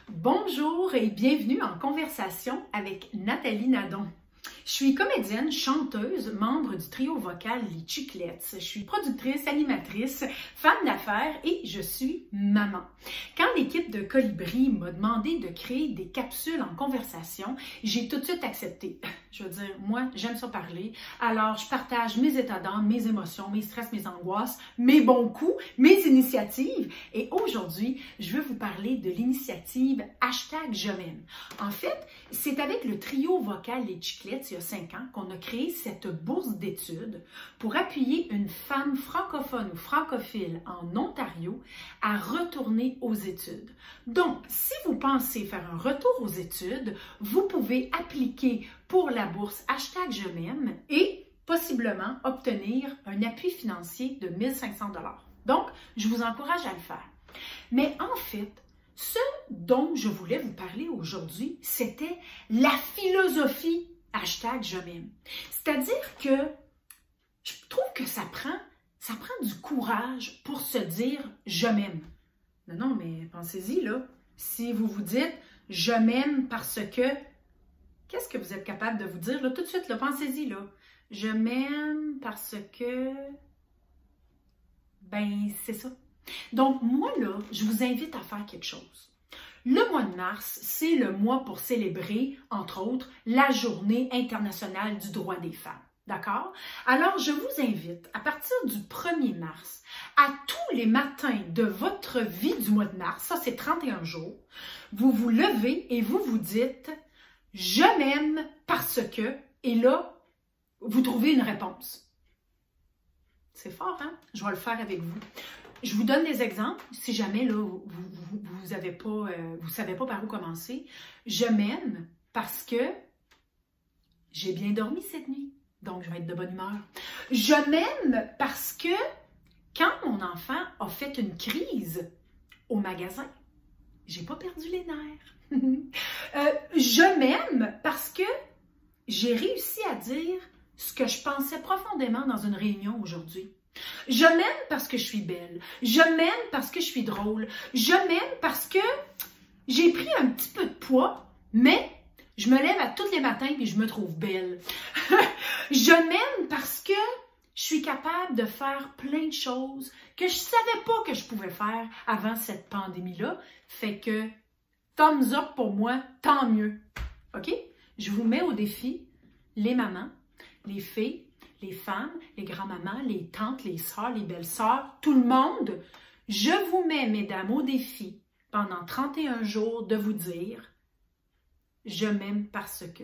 Bonjour et bienvenue en conversation avec Nathalie Nadon. Je suis comédienne, chanteuse, membre du trio vocal Les Chiclettes. Je suis productrice, animatrice, femme d'affaires et je suis maman. Quand l'équipe de Colibri m'a demandé de créer des capsules en conversation, j'ai tout de suite accepté. Je veux dire, moi, j'aime ça parler. Alors, je partage mes états d'âme, mes émotions, mes stress, mes angoisses, mes bons coups, mes initiatives. Et aujourd'hui, je veux vous parler de l'initiative #Je m'aime. En fait, c'est avec le trio vocal Les Chiclettes, il y a 5 ans, qu'on a créé cette bourse d'études pour appuyer une femme francophone ou francophile en Ontario à retourner aux études. Donc, si vous pensez faire un retour aux études, vous pouvez appliquer pour la bourse #Je m'aime et possiblement obtenir un appui financier de 1 500 $. Donc, je vous encourage à le faire. Mais en fait, ce dont je voulais vous parler aujourd'hui, c'était la philosophie #Je m'aime. C'est-à-dire que je trouve que ça prend du courage pour se dire « je m'aime ». Non, mais pensez-y, là. Si vous vous dites « je m'aime parce que », qu'est-ce que vous êtes capable de vous dire, là, tout de suite, là, pensez-y, là. « Je m'aime parce que », ben, c'est ça. Donc, moi, là, je vous invite à faire quelque chose. Le mois de mars, c'est le mois pour célébrer, entre autres, la Journée internationale du droit des femmes. D'accord? Alors, je vous invite, à partir du 1er mars, à tous les matins de votre vie du mois de mars, ça c'est 31 jours, vous vous levez et vous vous dites « Je m'aime parce que », et là, vous trouvez une réponse. C'est fort, hein? Je vais le faire avec vous. Je vous donne des exemples, si jamais là, vous savez pas par où commencer. Je m'aime parce que j'ai bien dormi cette nuit, donc je vais être de bonne humeur. Je m'aime parce que quand mon enfant a fait une crise au magasin, j'ai pas perdu les nerfs. Je m'aime parce que j'ai réussi à dire ce que je pensais profondément dans une réunion aujourd'hui. Je m'aime parce que je suis belle. Je m'aime parce que je suis drôle. Je m'aime parce que j'ai pris un petit peu de poids, mais je me lève à tous les matins et je me trouve belle. Je m'aime parce que je suis capable de faire plein de choses que je savais pas que je pouvais faire avant cette pandémie-là. Fait que, thumbs up pour moi, tant mieux. OK? Je vous mets au défi, les mamans, les filles, les femmes, les grands-mamans, les tantes, les sœurs, les belles-sœurs, tout le monde, je vous mets, mesdames, au défi pendant 31 jours de vous dire « Je m'aime parce que ».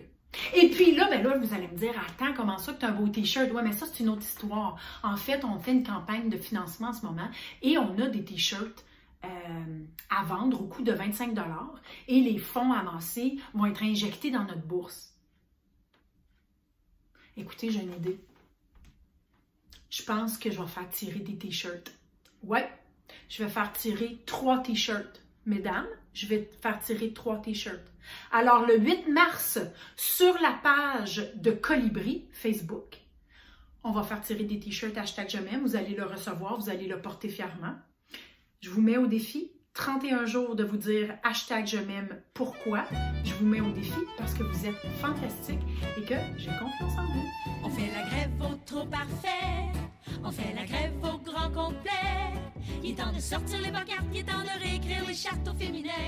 Et puis là, ben là, vous allez me dire « Attends, comment ça que tu as un beau t-shirt? » Ouais, mais ça, c'est une autre histoire. En fait, on fait une campagne de financement en ce moment et on a des t-shirts à vendre au coût de 25 $ et les fonds amassés vont être injectés dans notre bourse. Écoutez, j'ai une idée. Je pense que je vais faire tirer des t-shirts. Ouais, je vais faire tirer 3 t-shirts. Mesdames, je vais faire tirer 3 t-shirts. Alors, le 8 mars, sur la page de Colibri, Facebook, on va faire tirer des t-shirts #Je m'aime. Vous allez le recevoir, vous allez le porter fièrement. Je vous mets au défi, 31 jours de vous dire #Je m'aime. Pourquoi? Je vous mets au défi parce que vous êtes fantastique et que j'ai confiance en vous. On fait la grève au trop parfait, on fait la grève au grand complet. Il est temps de sortir les pancartes, il est temps de réécrire les chartes au féminin.